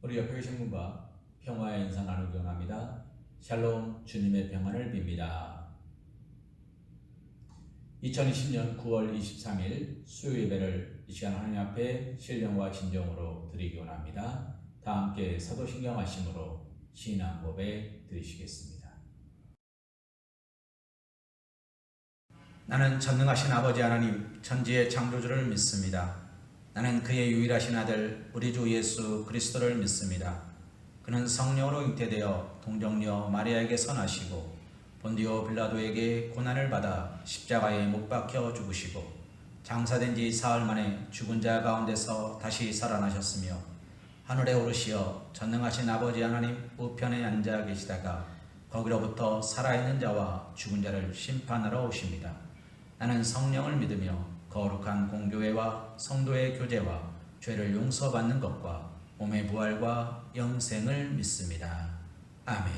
우리 옆에 계신 분과 평화의 인사 나누기 원합니다. 샬롬, 주님의 평안을 빕니다. 2020년 9월 23일 수요 예배를 이 시간 하나님 앞에 신령과 진정으로 드리기 원합니다. 다 함께 사도신경 하심으로 신앙 고백 드리시겠습니다. 나는 전능하신 아버지 하나님 천지의 창조주를 믿습니다. 나는 그의 유일하신 아들 우리 주 예수 그리스도를 믿습니다. 그는 성령으로 잉태되어 동정녀 마리아에게 나시고 본디오 빌라도에게 고난을 받아 십자가에 못 박혀 죽으시고 장사된 지 사흘 만에 죽은 자 가운데서 다시 살아나셨으며 하늘에 오르시어 전능하신 아버지 하나님 우편에 앉아 계시다가 거기로부터 살아있는 자와 죽은 자를 심판하러 오십니다. 나는 성령을 믿으며 거룩한 공교회와 성도의 교제와 죄를 용서받는 것과 몸의 부활과 영생을 믿습니다. 아멘.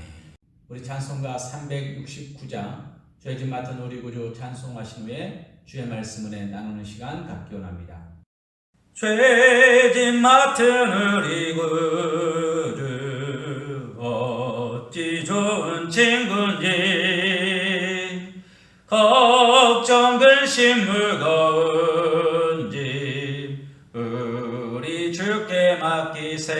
우리 찬송가 369장 죄짐 맡은 우리 구주 찬송하신 후에 주의 말씀 은혜 나누는 시간 갖기 원합니다. 죄짐 맡은 우리 구주 어찌 좋은 친구인지 걱정 근심 무거운지 우리 주께 맡기세.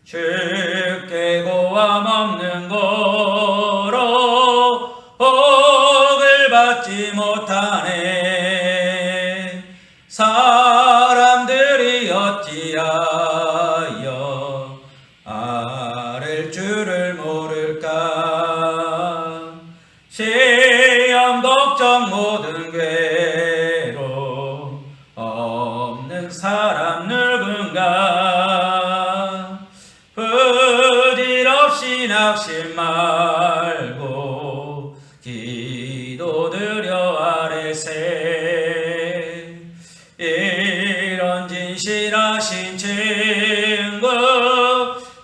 주께 고함 없는 고로 복을 받지 못하네. 사람들이 어찌하여 아랠 줄을 모를까. 시험 걱정 모든 괴로 없는 사람 누군가. 부질없이 낙심 말고 기도드려 아뢰세. 이런 진실하신 친구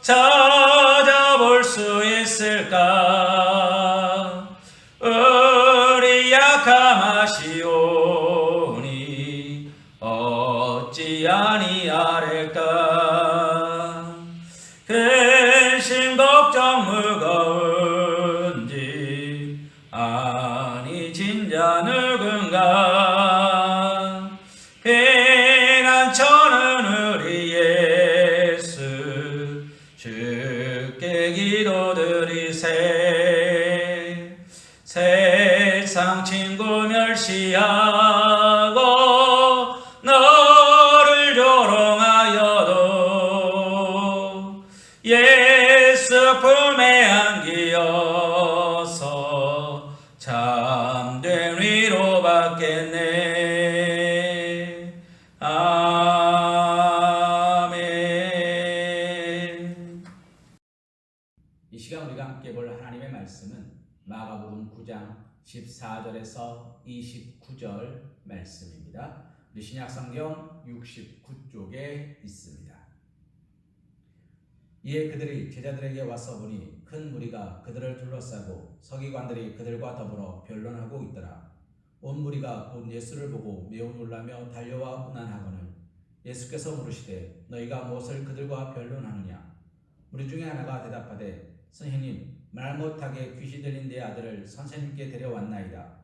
찾아볼 수 있을까. 우리 약함하시오니 어찌 아니하릴까. 근심 걱정 무거운지 아니 진자 누군가. 피난처는 우리 예수 주께 기도드리세. 세상 친구 멸시하고 너를 조롱하여도 예수 품에 안기어서 참된 위로 받겠네. 아멘. 이 시간 우리가 함께 볼 하나님의 말씀은 마가복음 9장 14절에서 29절 말씀입니다. 우리 신약성경 69쪽에 있습니다. 이에 그들이 제자들에게 와서 보니 큰 무리가 그들을 둘러싸고 서기관들이 그들과 더불어 변론하고 있더라. 온 무리가 곧 예수를 보고 매우 놀라며 달려와 운안하거늘 예수께서 물으시되 너희가 무엇을 그들과 변론하느냐. 무리 중에 하나가 대답하되 선생님, 말 못하게 귀신 들린 내 아들을 선생님께 데려왔나이다.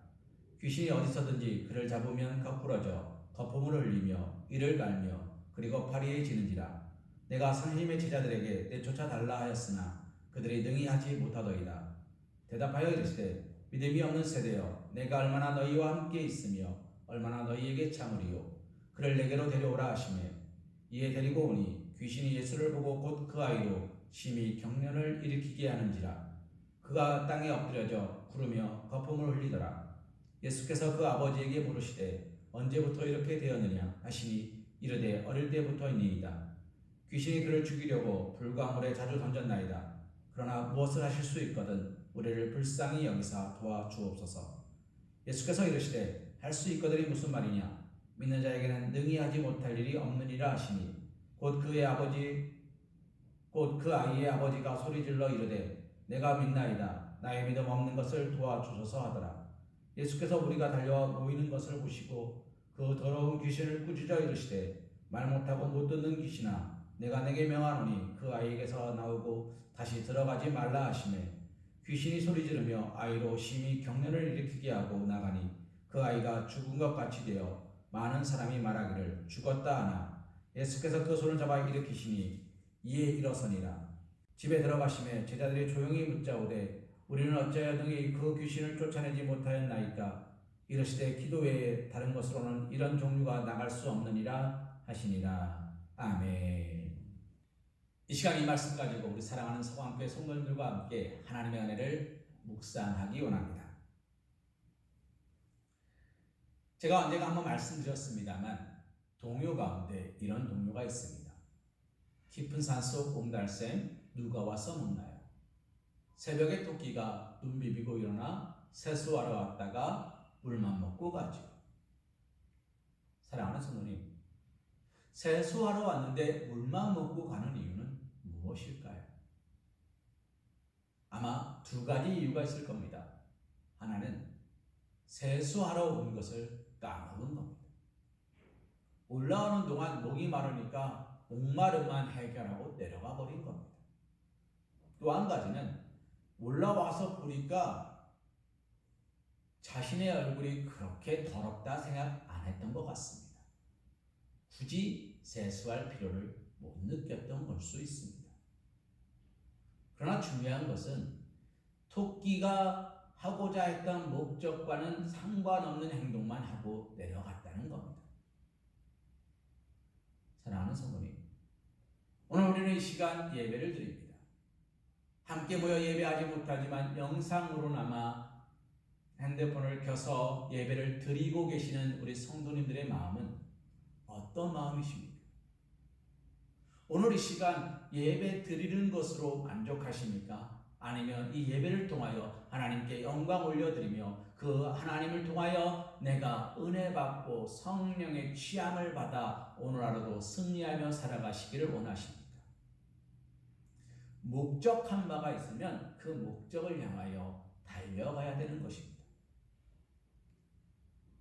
귀신이 어디서든지 그를 잡으면 거꾸러져 거품을 흘리며 이를 깔며 그리고 파리에 지는지라. 내가 선생님의 제자들에게 내쫓아 달라 하였으나 그들이 능히 하지 못하더이다. 대답하여 이르시되 믿음이 없는 세대여, 내가 얼마나 너희와 함께 있으며 얼마나 너희에게 참으리요. 그를 내게로 데려오라 하시매 이에 데리고 오니 귀신이 예수를 보고 곧 그 아이로 심히 경련을 일으키게 하는지라. 그가 땅에 엎드려져 구르며 거품을 흘리더라. 예수께서 그 아버지에게 물으시되 언제부터 이렇게 되었느냐 하시니 이르되 어릴 때부터이니이다. 귀신이 그를 죽이려고 불과 물에 자주 던졌나이다. 그러나 무엇을 하실 수 있거든 우리를 불쌍히 여기사 도와주옵소서. 예수께서 이르시되 할 수 있거든이 무슨 말이냐? 믿는 자에게는 능히 하지 못할 일이 없느니라 하시니 곧 그 아이의 아버지가 소리질러 이르되 내가 믿나이다. 나의 믿음 없는 것을 도와주소서 하더라. 예수께서 무리가 달려와 모이는 것을 보시고 그 더러운 귀신을 꾸짖어 이르시되 말 못하고 못 듣는 귀신아 내가 내게 명하노니 그 아이에게서 나오고 다시 들어가지 말라 하시매 귀신이 소리지르며 아이로 심히 경련을 일으키게 하고 나가니 그 아이가 죽은 것 같이 되어 많은 사람이 말하기를 죽었다 하나 예수께서 그 손을 잡아 일으키시니 이에 일어서니라. 집에 들어가심에 제자들이 조용히 묻자오되 우리는 어찌하여 등이 그 귀신을 쫓아내지 못하였나이까? 이르시되 기도 외에 다른 것으로는 이런 종류가 나갈 수 없느니라 하시니라. 아멘. 이 시간 이 말씀 가지고 우리 사랑하는 서광교회 성도님들과 함께 하나님의 은혜를 묵상하기 원합니다. 제가 언젠가 한번 말씀드렸습니다만 동요 가운데 이런 동요가 있습니다. 깊은 산속 옹달샘 누가 와서 먹나요? 새벽에 토끼가 눈 비비고 일어나 세수하러 왔다가 물만 먹고 가죠. 사랑하는 성도님, 세수하러 왔는데 물만 먹고 가는 이유는 무엇일까요? 아마 두 가지 이유가 있을 겁니다. 하나는 세수하러 온 것을 까먹은 겁니다. 올라오는 동안 목이 마르니까 목마름만 해결하고 내려가 버린 겁니다. 또 한 가지는 올라와서 보니까 자신의 얼굴이 그렇게 더럽다 생각 안 했던 것 같습니다. 굳이 세수할 필요를 못 느꼈던 걸 수 있습니다. 그러나 중요한 것은 토끼가 하고자 했던 목적과는 상관없는 행동만 하고 내려갔다는 겁니다. 사랑하는 성도님, 오늘 우리는 이 시간 예배를 드립니다. 함께 모여 예배하지 못하지만 영상으로나마 핸드폰을 켜서 예배를 드리고 계시는 우리 성도님들의 마음은 어떤 마음이십니까? 오늘 이 시간 예배 드리는 것으로 만족하십니까? 아니면 이 예배를 통하여 하나님께 영광 올려드리며 그 하나님을 통하여 내가 은혜 받고 성령의 취함을 받아 오늘 하루도 승리하며 살아가시기를 원하십니까? 목적한 바가 있으면 그 목적을 향하여 달려가야 되는 것입니다.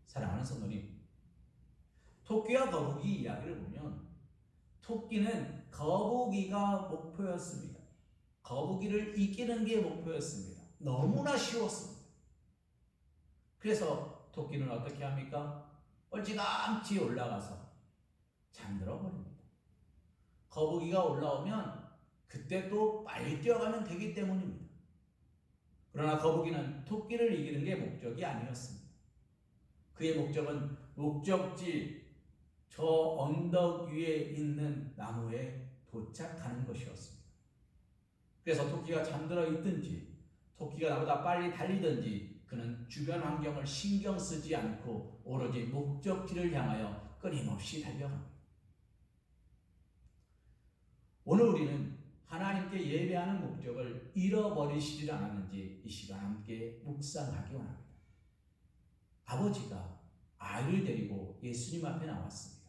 사랑하는 성도님, 토끼와 거북이 이야기를 보면 토끼는 거북이가 목표였습니다. 거북이를 이기는 게 목표였습니다. 너무나 쉬웠습니다. 그래서 토끼는 어떻게 합니까? 멀찌감치 올라가서 잠들어 버립니다. 거북이가 올라오면 그때 또 빨리 뛰어가면 되기 때문입니다. 그러나 거북이는 토끼를 이기는 게 목적이 아니었습니다. 그의 목적은 목적지 저 언덕 위에 있는 나무에 도착하는 것이었습니다. 그래서 토끼가 잠들어 있든지 토끼가 나보다 빨리 달리든지 그는 주변 환경을 신경 쓰지 않고 오로지 목적지를 향하여 끊임없이 달려갑니다. 오늘 우리는 하나님께 예배하는 목적을 잃어버리시지 않았는지 이 시간 함께 묵상하기 원합니다. 아버지가 아이를 데리고 예수님 앞에 나왔습니다.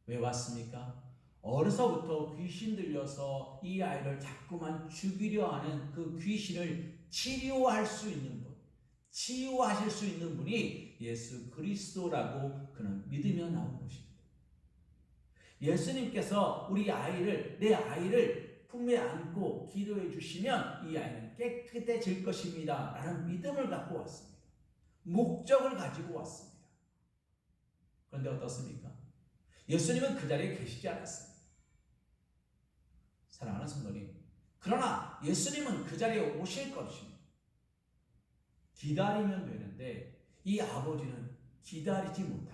왜 왔습니까? 어려서부터 귀신 들려서 이 아이를 자꾸만 죽이려 하는 그 귀신을 치료할 수 있는 분, 치유하실 수 있는 분이 예수 그리스도라고 그는 믿으며 나온 것입니다. 예수님께서 우리 아이를, 내 아이를 품에 안고 기도해 주시면 이 아이는 깨끗해질 것입니다 라는 믿음을 갖고 왔습니다. 목적을 가지고 왔습니다. 그런데 어떻습니까? 예수님은 그 자리에 계시지 않았습니다. 사랑하는 성도님, 그러나 예수님은 그 자리에 오실 것입니다. 기다리면 되는데 이 아버지는 기다리지 못합니다.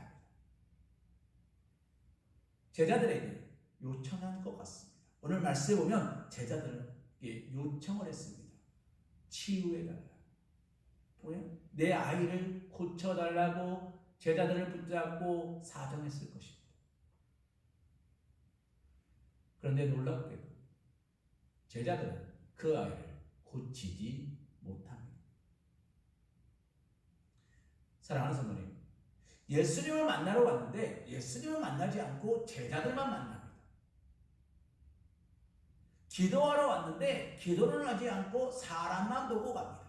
제자들에게 요청한 것 같습니다. 오늘 말씀에 보면 제자들에게 요청을 했습니다. 치유해달라. 보여요? 내 아이를 고쳐달라고 제자들을 붙잡고 사정했을 것입니다. 그런데 놀랍게도 제자들은 그 아이를 고치지 못합니다. 사랑하는 성도님, 예수님을 만나러 왔는데 예수님을 만나지 않고 제자들만 만납니다. 기도하러 왔는데 기도는 하지 않고 사람만 보고 갑니다.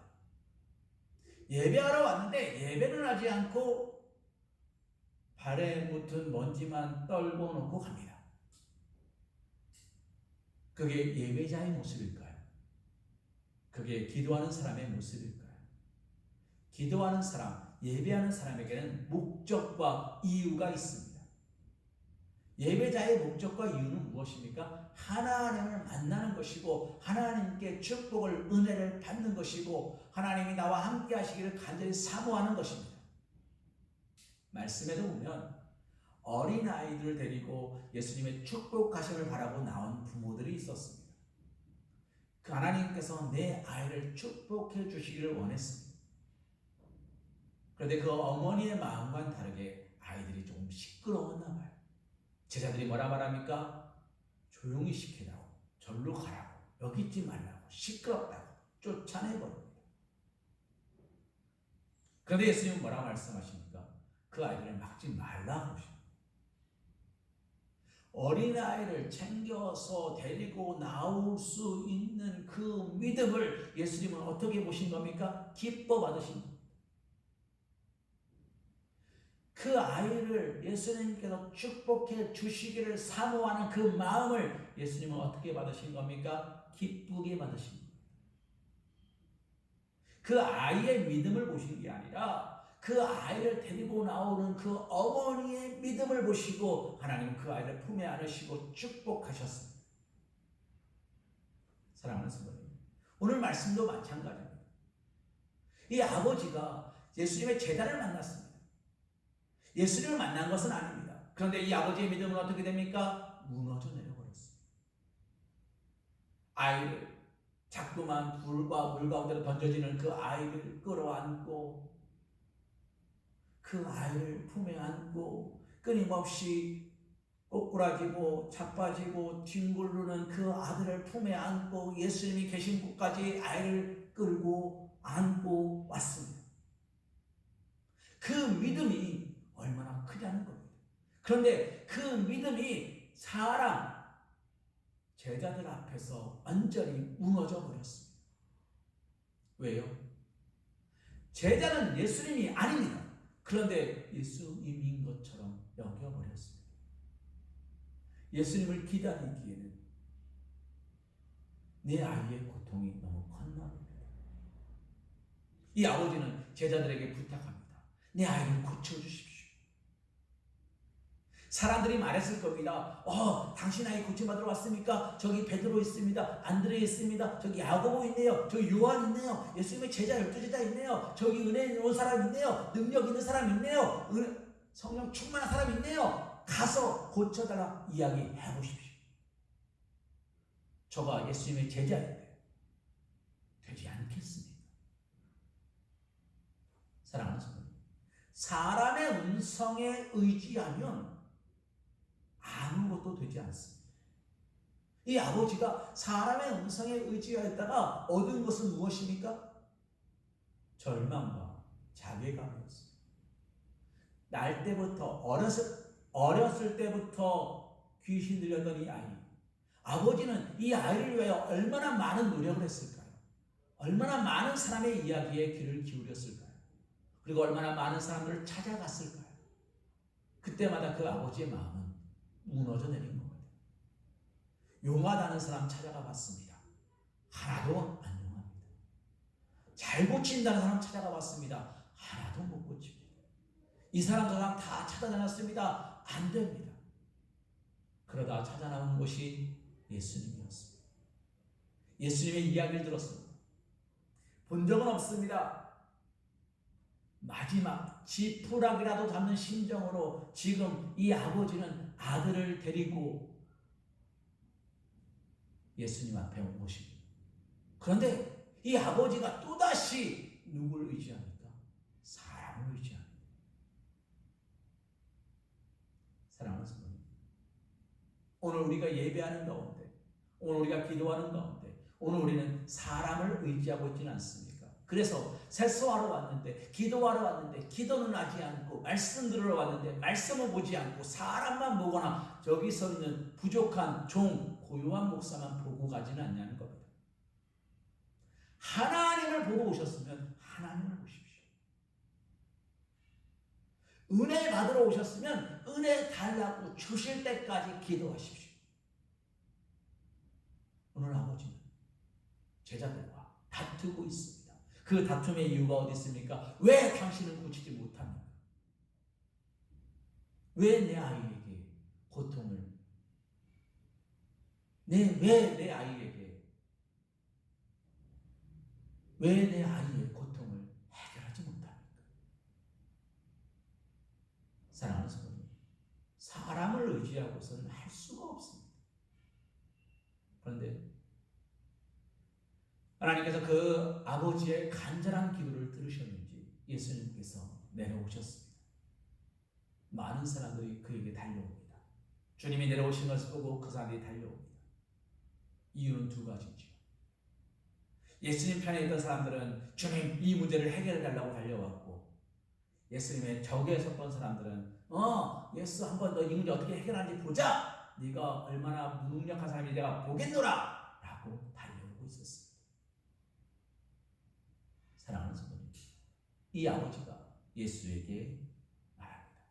예배하러 왔는데 예배는 하지 않고 발에 묻은 먼지만 떨고 놓고 갑니다. 그게 예배자의 모습일까요? 그게 기도하는 사람의 모습일까요? 기도하는 사람, 예배하는 사람에게는 목적과 이유가 있습니다. 예배자의 목적과 이유는 무엇입니까? 하나님을 만나는 것이고 하나님께 축복을, 은혜를 받는 것이고 하나님이 나와 함께 하시기를 간절히 사모하는 것입니다. 말씀에도 보면 어린아이들을 데리고 예수님의 축복하심을 바라고 나온 부모들이 있었습니다. 그 하나님께서 내 아이를 축복해 주시기를 원했습니다. 그런데 그 어머니의 마음과는 다르게 아이들이 조금 시끄러웠나 봐요. 제자들이 뭐라 말합니까? 조용히 시키라고, 절로 가라고, 여기 있지 말라고, 시끄럽다고 쫓아내버립니다. 그런데 예수님은 뭐라고 말씀하십니까? 그 아이들을 막지 말라고 하십니다. 어린아이를 챙겨서 데리고 나올 수 있는 그 믿음을 예수님은 어떻게 보신 겁니까? 기뻐 받으신 겁니다. 그 아이를 예수님께서 축복해 주시기를 사모하는 그 마음을 예수님은 어떻게 받으신 겁니까? 기쁘게 받으신 겁니다. 그 아이의 믿음을 보신 게 아니라 그 아이를 데리고 나오는 그 어머니의 믿음을 보시고 하나님은 그 아이를 품에 안으시고 축복하셨습니다. 사랑하는 성도님, 오늘 말씀도 마찬가지입니다. 이 아버지가 예수님의 제자를 만났습니다. 예수님을 만난 것은 아닙니다. 그런데 이 아버지의 믿음은 어떻게 됩니까? 무너져 내려버렸습니다. 아이를 자꾸만 불과 물 가운데로 던져지는 그 아이를 끌어안고 그 아이를 품에 안고 끊임없이 꼬꾸라지고 자빠지고 뒹굴르는 그 아들을 품에 안고 예수님이 계신 곳까지 아이를 끌고 안고 왔습니다. 그 믿음이 얼마나 크다는 겁니다. 그런데 그 믿음이 사람, 제자들 앞에서 완전히 무너져 버렸습니다. 왜요? 제자는 예수님이 아닙니다. 그런데 예수님인 것처럼 여겨버렸습니다. 예수님을 기다리기에는 내 아이의 고통이 너무 컸나 봅니다. 이 아버지는 제자들에게 부탁합니다. 내 아이를 고쳐주십시오. 사람들이 말했을 겁니다. 당신 아이 고침받으러 왔습니까? 저기 베드로 있습니다. 안드레 있습니다. 저기 야고보 있네요. 저기 요한 있네요. 예수님의 제자 12제자 있네요. 저기 은혜 있는 사람 있네요. 능력 있는 사람 있네요. 성령 충만한 사람 있네요. 가서 고쳐달라 이야기해 보십시오. 저가 예수님의 제자인데 되지 않겠습니까? 사랑하는 성도님, 사람의 음성에 의지하면 아무것도 되지 않습니다. 이 아버지가 사람의 음성에 의지하였다가 얻은 것은 무엇입니까? 절망과 자괴감이었습니다. 날 때부터 어렸을 때부터 귀신 들렸던 이 아이, 아버지는 이 아이를 위하여 얼마나 많은 노력을 했을까요? 얼마나 많은 사람의 이야기에 귀를 기울였을까요? 그리고 얼마나 많은 사람들을 찾아갔을까요? 그때마다 그 아버지의 마음은 무너져 내린 겁니다. 용하다는 사람 찾아가 봤습니다. 하나도 안 용합니다. 잘 고친다는 사람 찾아가 봤습니다. 하나도 못 고칩니다. 이 사람 저 사람 다 찾아다녔습니다. 안 됩니다. 그러다 찾아 나온 곳이 예수님이었습니다. 예수님의 이야기를 들었습니다. 본 적은 없습니다. 마지막 지푸라기라도 잡는 심정으로 지금 이 아버지는 아들을 데리고 예수님 앞에 온 것입니다. 그런데 이 아버지가 또다시 누구를 의지합니까? 사람을 의지합니다. 사랑하는 성도님, 오늘 우리가 예배하는 가운데, 오늘 우리가 기도하는 가운데, 오늘 우리는 사람을 의지하고 있지는 않습니까? 그래서 세수하러 왔는데, 기도하러 왔는데 기도는 하지 않고, 말씀 들으러 왔는데 말씀을 보지 않고 사람만 보거나 저기 서 있는 부족한 종, 고요한 목사만 보고 가지는 않냐는 겁니다. 하나님을 보고 오셨으면 하나님을 보십시오. 은혜 받으러 오셨으면 은혜 달라고 주실 때까지 기도하십시오. 오늘 아버지는 제자들과 다투고 있습니다. 그 다툼의 이유가 어디 있습니까? 왜 당신은 고치지 못합니까? 왜 내 아이에게 고통을, 왜 내 아이에게, 왜 내 아이의 고통을 해결하지 못합니까? 사랑하는 성도님, 사람을 의지하고서는 할 수가 없습니다. 그런데 하나님께서 그 아버지의 간절한 기도를 들으셨는지 예수님께서 내려오셨습니다. 많은 사람들이 그에게 달려옵니다. 주님이 내려오신 것을 보고 그 사람들이 달려옵니다. 이유는 두 가지죠. 예수님 편에 있던 사람들은 주님 이 문제를 해결해 달라고 달려왔고, 예수님의 적에 섰던 사람들은 예수 한번 너 이 문제 어떻게 해결하는지 보자, 네가 얼마나 무능력한 사람인지 내가 보겠노라 라고 달려오고 있었습니다. 사랑하는 성도님, 이 아버지가 예수에게 말합니다.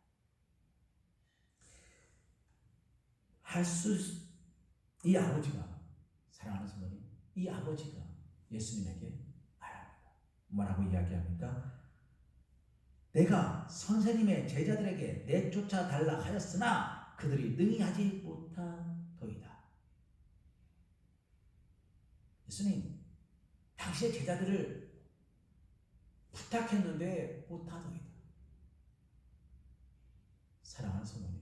이 아버지가, 사랑하는 성도님, 이 아버지가 예수님에게 말합니다. 뭐라고 이야기합니까? 내가 선생님의 제자들에게 내쫓아 달라 하였으나 그들이 능히 하지 못하도이다. 예수님, 당신의 제자들을 부탁했는데 못하도이다. 사랑하는 성도님,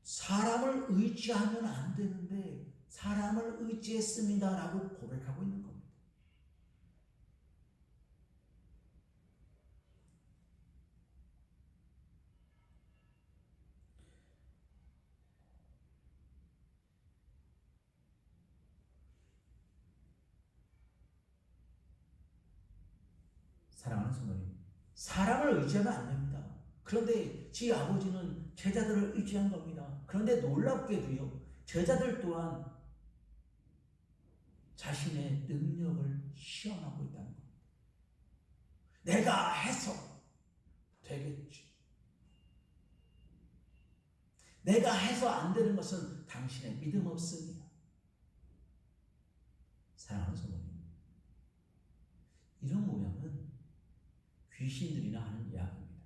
사람을 의지하면 안 되는데 사람을 의지했습니다 라고 고백하고 있는 겁니다. 사랑하는 성도님, 사람을 의지하면 안 됩니다. 그런데 지 아버지는 제자들을 의지한 겁니다. 그런데 놀랍게도요, 제자들 또한 자신의 능력을 시험하고 있다는 겁니다. 내가 해서 되겠지. 내가 해서 안 되는 것은 당신의 믿음 없습니다. 사랑하는 성도님, 이런 모양은 귀신들이나 하는 이야기입니다.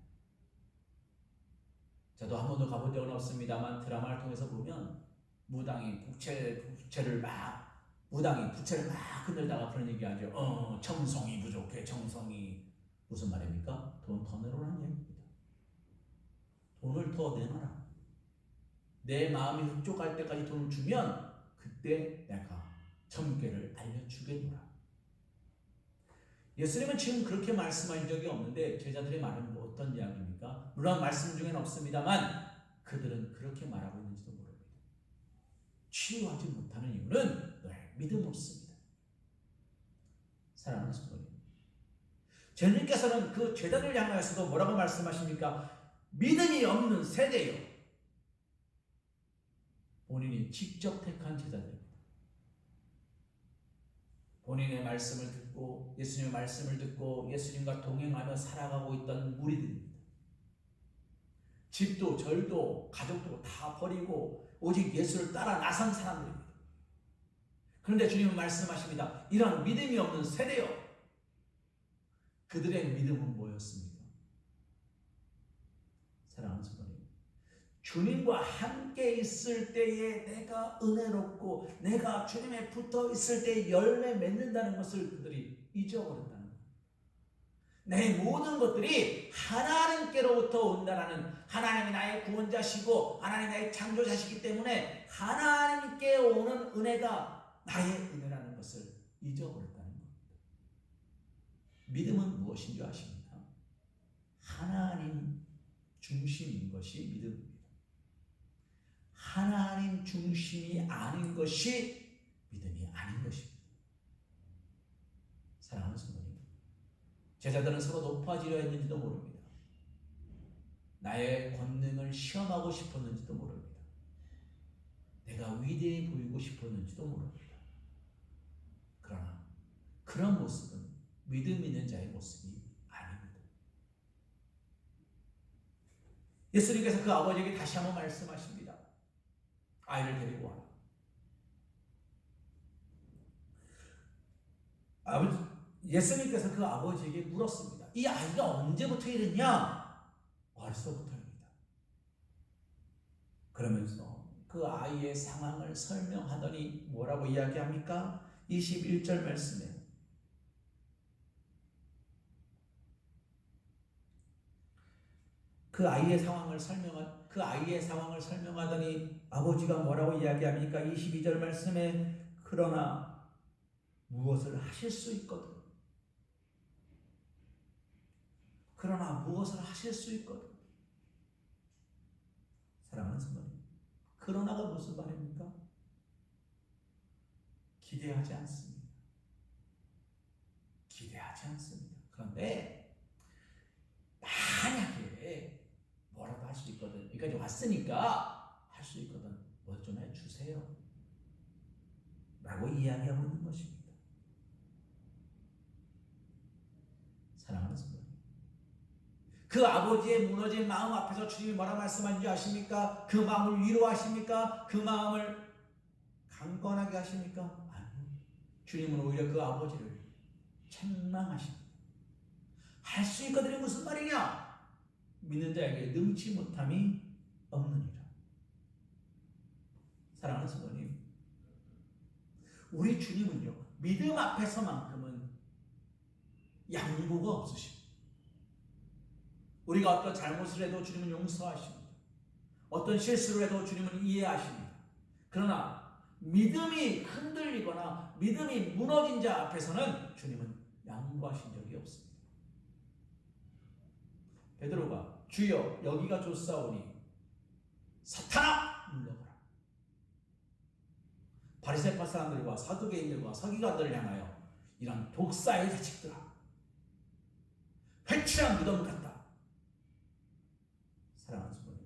저도 한 번도 가본 적은 없습니다만 드라마를 통해서 보면 무당이 부채를 막 흔들다가 그런 얘기하죠. 정성이 부족해. 정성이 무슨 말입니까? 돈 더 내놓으라는 얘기입니다. 돈을 더 내놔라. 내 마음이 흡족할 때까지 돈을 주면 그때 내가 점괘를 알려주겠노라. 예수님은 지금 그렇게 말씀하신 적이 없는데 제자들의 말은 어떤 이야기입니까? 물론 말씀 중에는 없습니다만 그들은 그렇게 말하고 있는지도 모릅니다. 치유하지 못하는 이유는 믿음 없습니다. 사랑하는 성도님, 주님께서는 그 제자들을 향하여서도 뭐라고 말씀하십니까? 믿음이 없는 세대요. 본인이 직접 택한 제자들입니다. 본인의 말씀을 듣고 예수님의 말씀을 듣고 예수님과 동행하며 살아가고 있던 무리들입니다. 집도 절도 가족도 다 버리고 오직 예수를 따라 나선 사람들입니다. 그런데 주님은 말씀하십니다. 이런 믿음이 없는 세대요. 그들의 믿음은 뭐였습니까? 사랑하는 성도님, 주님과 함께 있을 때에 내가 은혜롭고 내가 주님에 붙어 있을 때에 열매 맺는다는 것을 그들이 잊어버렸다는 것. 내 모든 것들이 하나님께로부터 온다라는, 하나님이 나의 구원자시고 하나님이 나의 창조자시기 때문에 하나님께 오는 은혜가 나의 은혜라는 것을 잊어버렸다는 겁니다. 믿음은 무엇인 줄 아십니까? 하나님 중심인 것이 믿음입니다. 하나님 중심이 아닌 것이 믿음이 아닌 것입니다. 사랑하는 성도님, 제자들은 서로 높아지려 했는지도 모릅니다. 나의 권능을 시험하고 싶었는지도 모릅니다. 내가 위대해 보이고 싶었는지도 모릅니다. 그러나 그런 모습은 믿음 있는 자의 모습이 아닙니다. 예수님께서 그 아버지에게 다시 한번 말씀하십니다. 아이를 데리고 와라. 예수님께서 그 아버지에게 물었습니다. 이 아이가 언제부터 이랬냐? 벌써부터입니다. 그러면서 그 아이의 상황을 설명하더니 뭐라고 이야기합니까? 21절 말씀에 그 아이의 상황을 설명하더니 아버지가 뭐라고 이야기합니까? 22절 말씀에 그러나 무엇을 하실 수 있거든. 그러나 무엇을 하실 수 있거든. 사랑하는 성도님, 그러나가 무슨 말입니까? 기대하지 않습니다. 기대하지 않습니다. 그런데 만약에 뭐라도 할 수 있거든. 여기까지 왔으니까 할 수 있거든. 뭐 좀 해주세요. 라고 이야기하고 있는 것입니다. 사랑하는 성도님, 그 아버지의 무너진 마음 앞에서 주님이 뭐라 말씀하는지 아십니까? 그 마음을 위로하십니까? 그 마음을 강건하게 하십니까? 아니요. 주님은 오히려 그 아버지를 책망하십니다. 할 수 있거든요. 무슨 말이냐? 믿는 자에게 능치 못함이 없느니라. 사랑하는 성도님, 우리 주님은요, 믿음 앞에서만큼은 양보가 없으십니다. 우리가 어떤 잘못을 해도 주님은 용서하십니다. 어떤 실수를 해도 주님은 이해하십니다. 그러나 믿음이 흔들리거나 믿음이 무너진 자 앞에서는 주님은 양보하신 적이 없습니다. 베드로가 주여 여기가 좋사오니 사탄아 물러가라. 바리새파 사람들과 사두개인들과 서기관들을 향하여 이런 독사의 자식들아, 회취한 믿음 같다. 사랑하는 성도님,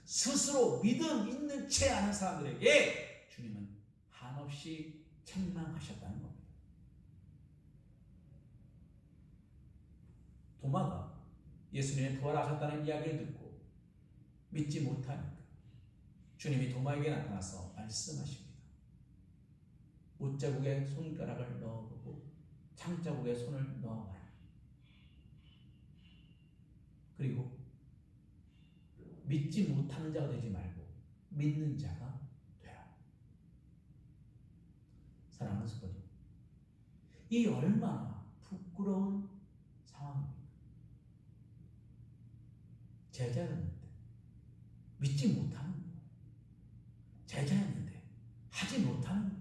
스스로 믿음 있는 채 하는 사람들에게 주님은 한없이 책망하셨다는 겁니다. 도마가 예수님이 부활하셨다는 이야기를 듣고 믿지 못하니까 주님이 도마에게 나타나서 말씀하십니다. 못자국에 손가락을 넣어보고 창자국에 손을 넣어봐라. 그리고 믿지 못하는 자가 되지 말고 믿는 자가 되라. 사랑하는 성도님, 이 얼마나 부끄러운 상황입니까? 제자였는데 믿지 못하는 거예요. 제자였는데 하지 못하는 거예요.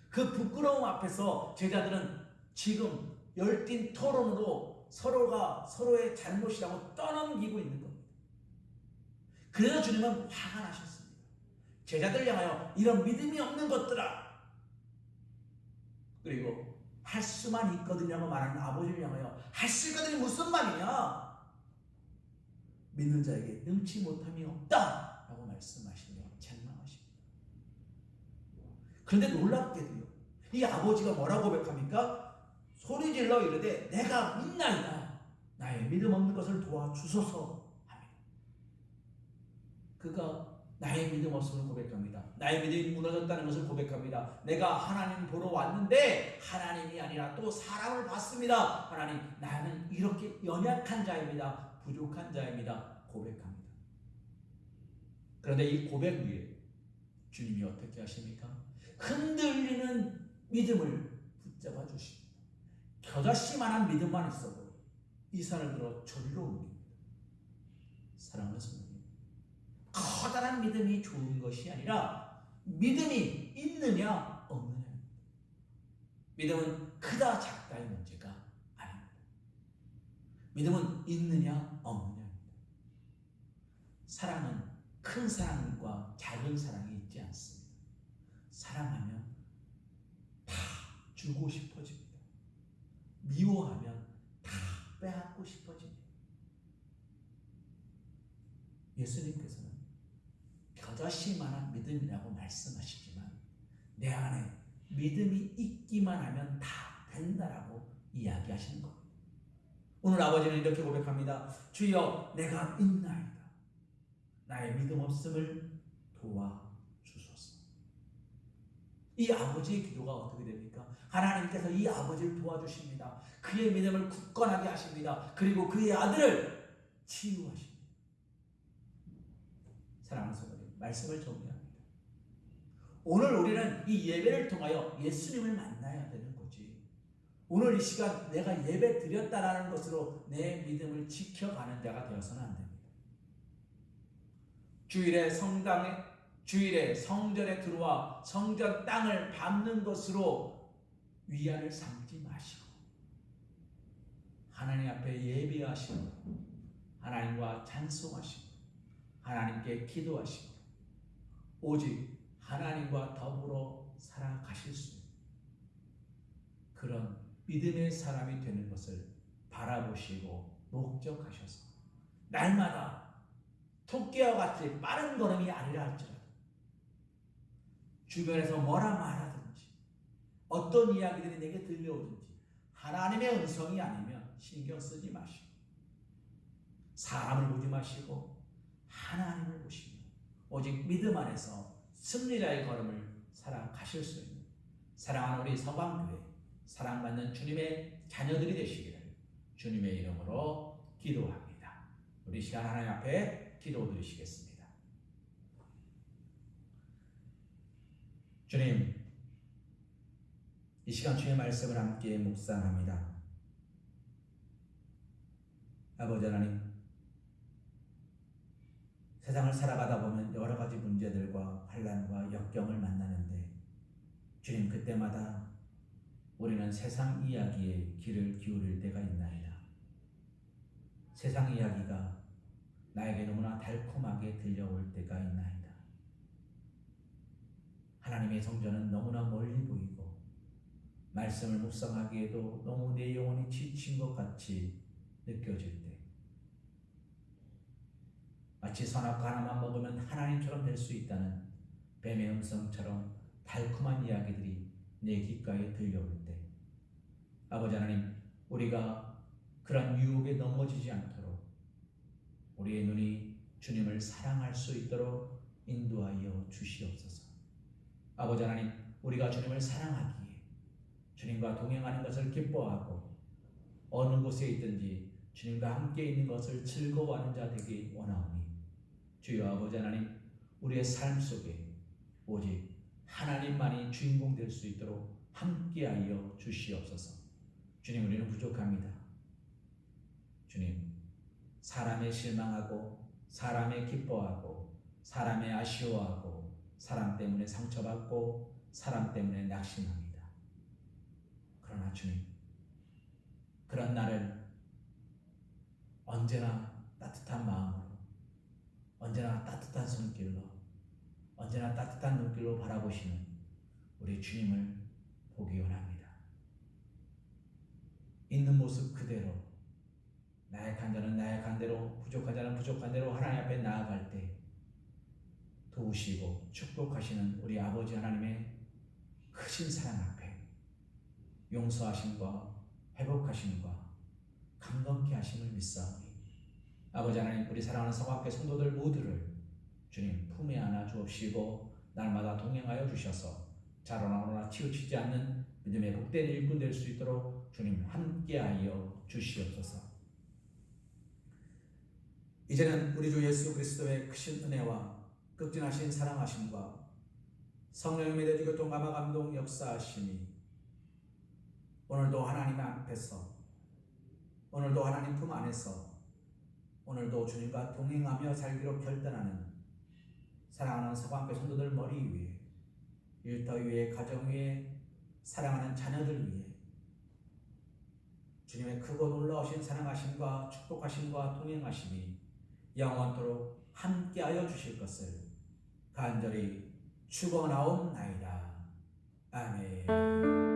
그 부끄러움 앞에서 제자들은 지금 열띤 토론으로 서로가 서로의 잘못이라고 떠넘기고 있는 겁니다. 그래서 주님은 화가 나셨습니다. 제자들 향하여 이런 믿음이 없는 것들아, 그리고 할 수만 있거든요라고 말하는 아버지를 향하여 할 수 있거든이 무슨 말이냐? 믿는 자에게 능치 못함이 없다 라고 말씀하시며 책망하십니다. 그런데 놀랍게도요, 이 아버지가 뭐라고 고백합니까? 소리질러 이르되 내가 믿나이다. 나의 믿음 없는 것을 도와주소서 합니다. 그가 나의 믿음 없음을 고백합니다. 나의 믿음이 무너졌다는 것을 고백합니다. 내가 하나님 보러 왔는데 하나님이 아니라 또 사람을 봤습니다. 하나님, 나는 이렇게 연약한 자입니다. 부족한 자입니다. 고백합니다. 그런데 이 고백 위에 주님이 어떻게 하십니까? 흔들리는 믿음을 붙잡아 주십니다. 겨자씨만한 믿음만 있어도 이 산을 들어 저리로 옮깁니다. 사랑하는 성도님, 커다란 믿음이 좋은 것이 아니라 믿음이 있느냐 없느냐입니다. 믿음은 크다 작다의 문제가 아닙니다. 믿음은 있느냐 없느냐입니다. 사랑은 큰 사랑과 작은 사랑이 있지 않습니다. 사랑하면 다 주고 싶어집니다. 미워하면 다 빼앗고 싶어집니다. 예수님께서는 겨자씨만한 믿음이라고 말씀하시지만 내 안에 믿음이 있기만 하면 다 된다라고 이야기하시는 겁니다. 오늘 아버지는 이렇게 고백합니다. 주여 내가 믿나이다. 나의 믿음 없음을 도와주소서. 이 아버지의 기도가 어떻게 됩니까? 하나님께서 이 아버지를 도와주십니다. 그의 믿음을 굳건하게 하십니다. 그리고 그의 아들을 치유하십니다. 사랑하는 성도님, 말씀을 정리합니다. 오늘 우리는 이 예배를 통하여 예수님을 만나야 되는 거지. 오늘 이 시간 내가 예배 드렸다라는 것으로 내 믿음을 지켜가는 자가 되어서는 안 됩니다. 주일에 성전에 들어와 성전 땅을 밟는 것으로 위안을 삼지 마시고 하나님 앞에 예배하시고 하나님과 찬송하시고 하나님께 기도하시고 오직 하나님과 더불어 살아가실 수 있는 그런 믿음의 사람이 되는 것을 바라보시고 목적하셔서 날마다 토끼와 같이 빠른 걸음이 아니라 할지라도 주변에서 뭐라 말하든지 어떤 이야기들이 내게 들려오든지 하나님의 음성이 아니면 신경 쓰지 마시고 사람을 보지 마시고 하나님을 보시며 오직 믿음 안에서 승리자의 걸음을 살아가실 수 있는 사랑하는 우리 서방교회 사랑받는 주님의 자녀들이 되시기를 주님의 이름으로 기도합니다. 우리 시간 하나님 앞에 기도드리시겠습니다. 주님, 이 시간 주의 말씀을 함께 묵상합니다. 아버지 하나님, 세상을 살아가다 보면 여러 가지 문제들과 환난과 역경을 만나는데 주님, 그때마다 우리는 세상 이야기에 귀를 기울일 때가 있나이다. 세상 이야기가 나에게 너무나 달콤하게 들려올 때가 있나이다. 하나님의 성전은 너무나 멀리 보이고 말씀을 묵상하기에도 너무 내 영혼이 지친 것 같이 느껴질 때 마치 선악과 하나만 먹으면 하나님처럼 될 수 있다는 뱀의 음성처럼 달콤한 이야기들이 내 귓가에 들려올 때 아버지 하나님, 우리가 그런 유혹에 넘어지지 않도록 우리의 눈이 주님을 사랑할 수 있도록 인도하여 주시옵소서. 아버지 하나님, 우리가 주님을 사랑하기에 주님과 동행하는 것을 기뻐하고 어느 곳에 있든지 주님과 함께 있는 것을 즐거워하는 자 되기 원하오니 주여 아버지 하나님, 우리의 삶 속에 오직 하나님만이 주인공 될 수 있도록 함께하여 주시옵소서. 주님, 우리는 부족합니다. 주님, 사람에 실망하고 사람에 기뻐하고 사람에 아쉬워하고 사람 때문에 상처받고 사람 때문에 낙심합니다. 그러나 주님, 그런 나를 언제나 따뜻한 마음으로 언제나 따뜻한 손길로 언제나 따뜻한 눈길로 바라보시는 우리 주님을 보기 원합니다. 있는 모습 그대로 나약한 자는 나약한 대로 부족한 자는 부족한 대로 하나님 앞에 나아갈 때 도우시고 축복하시는 우리 아버지 하나님의 크신 사랑 앞에 용서하심과 회복하심과 강건케 하심을 믿사오니 아버지 하나님, 우리 사랑하는 성악계 성도들 모두를 주님 품에 안아 주옵시고 날마다 동행하여 주셔서 자라나거나 치우치지 않는 믿음의 복된 일꾼 될 수 있도록 주님 함께하여 주시옵소서. 이제는 우리 주 예수 그리스도의 크신 은혜와 극진하신 사랑하심과 성령의 맺어지고 동감화 감동 역사하심이 오늘도 하나님 앞에서 오늘도 하나님 품 안에서 오늘도 주님과 동행하며 살기로 결단하는 사랑하는 서방교 성도들 머리 위에 일터 위에 가정 위에 사랑하는 자녀들 위에 주님의 크고 놀라우신 사랑하심과 축복하심과 동행하심이 영원토록 함께하여 주실 것을 간절히 축원하옵나이다. 아멘.